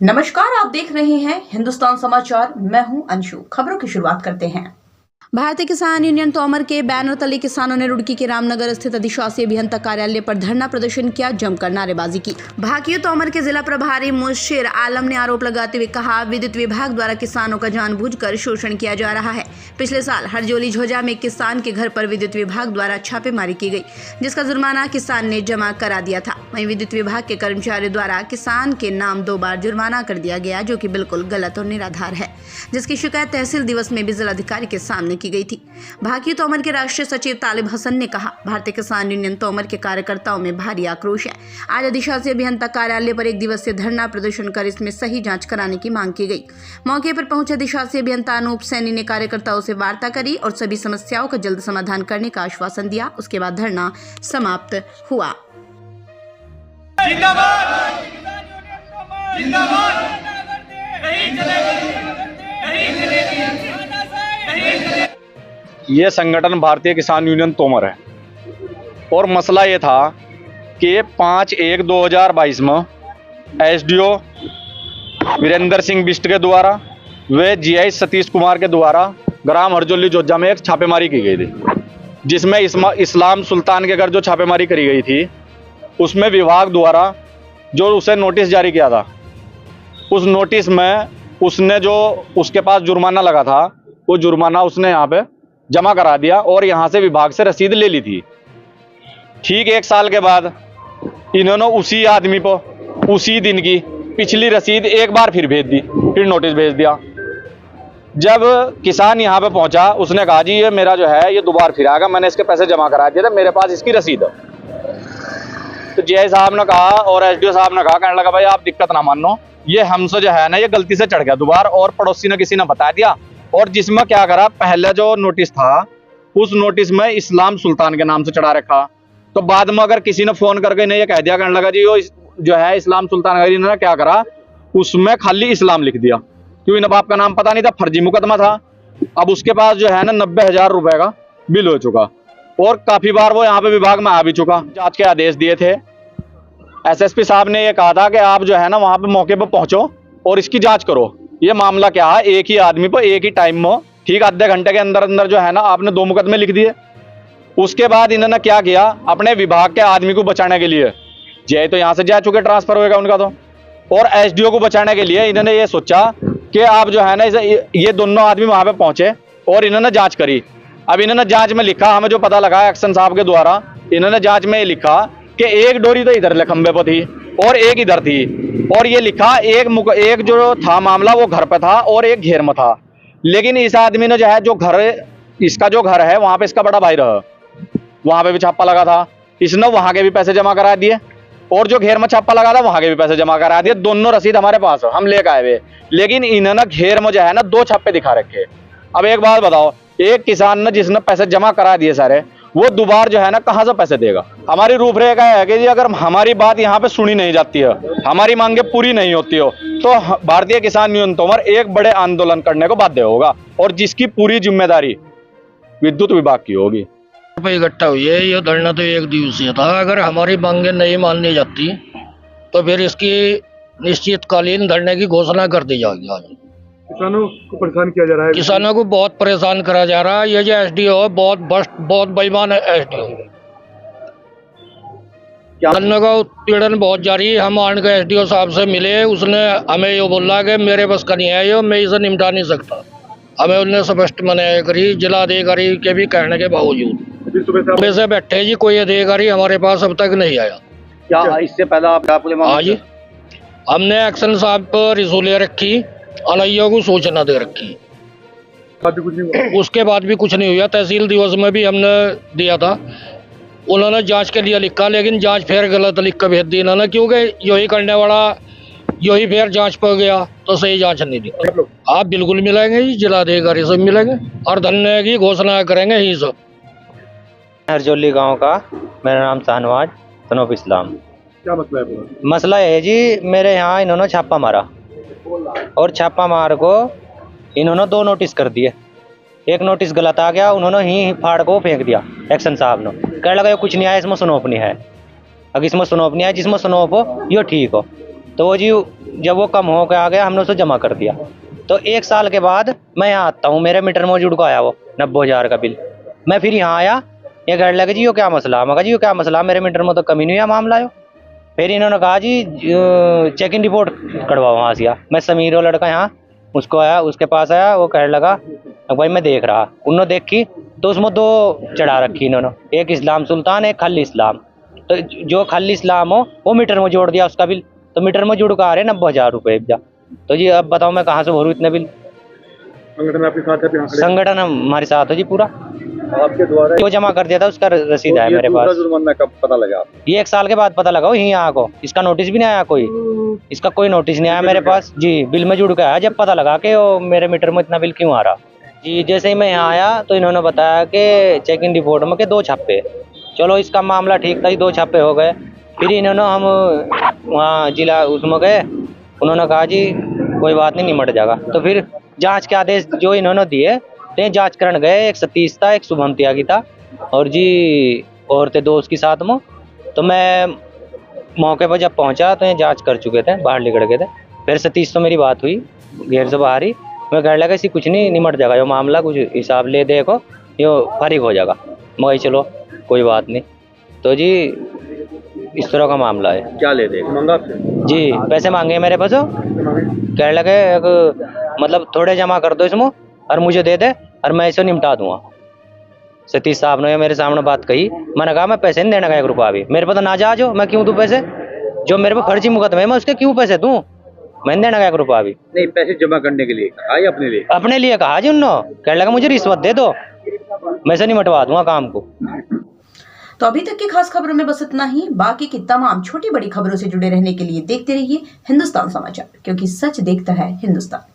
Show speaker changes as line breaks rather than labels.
नमस्कार, आप देख रहे हैं हिंदुस्तान समाचार। मैं हूं अंशु। खबरों की शुरुआत करते हैं। भारतीय किसान यूनियन तोमर के बैनर तले किसानों ने रुड़की के रामनगर स्थित अधिशासी अभियंता कार्यालय पर धरना प्रदर्शन किया, जमकर नारेबाजी की। भाकियू तोमर के जिला प्रभारी मुशीर आलम ने आरोप लगाते हुए कहा, विद्युत विभाग द्वारा किसानों का जानबूझकर शोषण किया जा रहा है। पिछले साल हरजोली झोजा में किसान के घर पर विद्युत विभाग द्वारा छापेमारी की गई, जिसका जुर्माना किसान ने जमा करा दिया था। वहीं विद्युत विभाग के कर्मचारियों द्वारा किसान के नाम 2 बार जुर्माना कर दिया गया, जो कि बिल्कुल गलत और निराधार है, जिसकी शिकायत तहसील दिवस में भी जिलाधिकारी के सामने की गई थी। भाकियू तोमर के राष्ट्रीय सचिव तालिब हसन ने कहा, भारतीय किसान यूनियन तोमर के कार्यकर्ताओं में भारी आक्रोश है। आज अधिशासी अभियंता कार्यालय पर 1 दिवसीय धरना प्रदर्शन कर इसमें सही जांच कराने की मांग की गई। मौके पर पहुंचे अधिशासी अभियंता अनूप सैनी ने कार्यकर्ताओं से वार्ता करी और सभी समस्याओं का जल्द समाधान करने का आश्वासन दिया। उसके बाद धरना समाप्त हुआ।
ये संगठन भारतीय किसान यूनियन तोमर है और मसला ये था कि 5/1/2022 में एसडीओ वीरेंद्र सिंह बिष्ट के द्वारा व जीआई सतीश कुमार के द्वारा ग्राम हरजोली जोजा में एक छापेमारी की गई थी, जिसमें इस्लाम सुल्तान के घर जो छापेमारी करी गई थी, उसमें विभाग द्वारा जो उसे नोटिस जारी किया था, उस नोटिस में उसने जो उसके पास जुर्माना लगा था, वो जुर्माना उसने यहाँ पे जमा करा दिया और यहाँ से विभाग से रसीद ले ली थी। ठीक 1 साल के बाद इन्होंने उसी आदमी को उसी दिन की पिछली रसीद एक बार फिर भेज दी, फिर नोटिस भेज दिया। जब किसान यहाँ पे पहुंचा, उसने कहा, जी ये मेरा जो है ये दोबारा फिर आएगा, मैंने इसके पैसे जमा करा दिए थे, मेरे पास इसकी रसीद है। तो जीआई साहब ने कहा और एसडीओ साहब ने कहा, कहने लगा, भाई आप दिक्कत ना मानो, ये हमसे जो है ना ये गलती से चढ़ गया दोबारा, और पड़ोसी ने किसी ने बता दिया। और जिसमें क्या करा, पहले जो नोटिस था उस नोटिस में इस्लाम सुल्तान के नाम से चढ़ा रखा। तो बाद में अगर किसी ने फोन करके इन्हें ये कह दिया, कहने लगा, जी वो जो है इस्लाम सुल्तान, इन्होंने क्या करा, उसमें खाली इस्लाम लिख दिया, क्यों इन्हें बाप का नाम पता नहीं था, फर्जी मुकदमा था। अब उसके पास जो है ना 90,000 रुपए का बिल हो चुका और काफी बार वो यहाँ पे विभाग में आ भी चुका। जांच के आदेश दिए थे, एसएसपी साहब ने ये कहा था कि आप जो है ना वहां पे मौके पे पहुंचो और इसकी जांच करो। ये मामला क्या है, एक ही आदमी पर एक ही टाइम में ठीक आधे घंटे के अंदर अंदर जो है ना आपने 2 मुकदमे लिख दिए। उसके बाद इन्होंने क्या किया, अपने विभाग के आदमी को बचाने के लिए, जय तो यहाँ से जा चुके, ट्रांसफर होगा उनका तो, और एसडीओ को बचाने के लिए इन्होंने ये सोचा कि आप जो है ना ये दोनों आदमी वहां पे पहुंचे और इन्होंने जांच करी। अब इन्होंने जांच में लिखा, हमें जो पता लगा एक्शन साहब के द्वारा, इन्होंने जांच में लिखा कि एक डोरी तो इधर खंबे पर थी और एक इधर थी, और ये लिखा एक जो था मामला वो घर पे था और एक घेर में था। लेकिन इस आदमी ने जो है, जो घर इसका जो घर है वहां पे इसका बड़ा भाई रहा, वहां पे भी छापा लगा था, इसने वहां के भी पैसे जमा करा दिए और जो घेर में छापा लगा था वहां के भी पैसे जमा करा दिए। दोनों रसीद हमारे पास है, हम लेकर आए हुए। लेकिन इन्होंने घेर में जो है ना 2 छापे दिखा रखे। अब एक बात बताओ, एक किसान ने जिसने पैसे जमा करा दिए सारे, वो दोबारा जो है ना कहां से पैसे देगा। हमारी रूपरेखा है कि जी अगर हमारी बात यहाँ पे सुनी नहीं जाती है, हमारी मांगे पूरी नहीं होती हो, तो भारतीय किसान यूनियन तोमर एक बड़े आंदोलन करने को बाध्य होगा और जिसकी पूरी जिम्मेदारी विद्युत विभाग की होगी।
इकट्ठा हुई है, ये धरना तो 1 दिवसीय था। अगर हमारी मांगे नहीं माननी जाती तो फिर इसकी निश्चितकालीन धरने की घोषणा कर दी जाएगी। आज
किसानों को परेशान किया जा रहा है,
किसानों को बहुत परेशान करा जा रहा है। ये जो एसडीओ है बहुत बेईमान है। एसडीओ धरने का उत्पीड़न बहुत जारी है। हम आन के एसडीओ साहब से मिले, उसने हमें ये बोला कि मेरे बस का नहीं है, ये मैं इसे निपटा नहीं सकता। हमें उन्हें स्पष्ट मनाही करी, जिलाधिकारी के भी कहने के बावजूद। सुबह से बैठे जी, कोई अधिकारी हमारे पास अब तक नहीं आया।
क्या इससे पहले
हाँ जी, हमने एक्शन साहब पर रिजोले रखी, अनैया को सूचना दे रखी, उसके बाद भी कुछ नहीं हुआ। तहसील दिवस में भी हमने दिया था, उन्होंने जांच के लिए लिखा, लेकिन जांच फिर गलत लिख कर भेज दी इन्होंने, क्योंकि यही करने वाला यही फिर जांच पर गया तो सही जांच नहीं दी। आप बिल्कुल मिलेंगे जी, जिलाधिकारी से मिलेंगे और धरने की घोषणा करेंगे ही सब।
हरजोली गांव का मेरा नाम शाहनवाज तनोफ इस्लाम।
क्या मसला है?
मसला है जी, मेरे यहाँ इन्होंने छापा मारा और छापा मार को इन्होंने 2 नोटिस कर दिए। एक नोटिस गलत आ गया, उन्होंने ही फाड़ को फेंक दिया एक्शन साहब ने। कहने लगा ये कुछ नहीं आया, इसमें सुनोप नहीं है। अगर इसमें सुनोप नहीं आया, जिसमें सुनोप हो यो ठीक हो। तो वो जी जब वो कम हो के आ गया हमने उसे जमा कर दिया। तो 1 साल के बाद मैं यहाँ आता हूँ, मेरे मीटर में जुड़ को आया वो 90,000 का बिल। मैं फिर यहाँ आया, ये कहने लगे जी यो क्या मसला, मैं कहा जी यो क्या मसला, मेरे मीटर में तो कमी नहीं है मामला यो। फिर इन्होंने कहा जी चेक इन रिपोर्ट करवाओ वहाँ से। मैं समीर वो लड़का यहाँ उसको आया, उसके पास आया, वो कहने लगा भाई मैं देख रहा। उन्होंने देखी तो उसमें 2 चढ़ा रखी इन्होंने, एक इस्लाम सुल्तान, एक खाली इस्लाम। तो जो खाली इस्लाम हो वो मीटर में जोड़ दिया उसका बिल, तो मीटर में जुड़ कर आ रहे 90,000 रुपये। तो जी अब बताओ मैं कहाँ से भरूँ इतने बिल।
संगठन आपके साथ है, यहाँ खड़े हैं।
संगठन हमारे साथ है जी पूरा,
आपके द्वारा
जो जमा कर दिया था उसका रसीद है मेरे पास।
जुर्माना कब पता लगा?
ये 1 साल के बाद पता लगा यहीं यहाँ को, इसका नोटिस भी नहीं आया कोई, इसका कोई नोटिस नहीं आया मेरे पास जी। बिल में जुड़ के आया जब पता लगा कि वो मेरे मीटर में इतना बिल क्यों आ रहा जी। जैसे ही मैं यहाँ आया तो इन्होंने बताया कि चेक इन रिपोर्ट में के 2 छापे। चलो इसका मामला ठीक था, 2 छापे हो गए। फिर इन्होंने हम वहाँ जिला उसमें गए, उन्होंने कहा जी कोई बात नहीं, निमट जाएगा। तो फिर जांच के आदेश जो इन्होंने दिए तो ये जांच करने गए, एक सतीश था, एक शुभम त्यागी था और जी और थे 2 उसके साथ में। तो मैं मौके पर जब पहुंचा तो ये जांच कर चुके थे, बाहर निकल गए थे। फिर सतीश तो मेरी बात हुई घेर से बाहर ही, मैं कहने लगा इसी कुछ नहीं, निमट जाएगा यो मामला, कुछ हिसाब ले देखो यो फारिग हो जाएगा। मैं चलो कोई बात नहीं। तो जी इस तरह का मामला है।
क्या ले देगा
मांगा आपसे?
जी पैसे मांगे मेरे पास, कहने लगे मतलब थोड़े जमा कर दो इसमें और मुझे दे दे और मैं इसे निपटा दूंगा। सतीश साहब ने मेरे सामने बात कही, मैंने कहा मैं पैसे नहीं देने का 1 रुपया भी, मेरे पास नाजायज हो, मैं क्यों दूं पैसे, जो मेरे पे फर्जी मुकदमे है मैं उसके क्यों पैसे दूं, मैं देने का 1 रुपया भी
नहीं। पैसे जमा करने के लिए कहा या अपने लिए?
अपने लिए कहा जी उन्होंने, कहने लगा मुझे रिश्वत दे दो, मैं से नहीं मिटवा दूंगा काम को।
तो अभी तक की खास खबरों में बस इतना ही। बाकी की तमाम छोटी बड़ी खबरों से जुड़े रहने के लिए देखते रहिए हिंदुस्तान समाचार, क्योंकि सच देखता है हिंदुस्तान।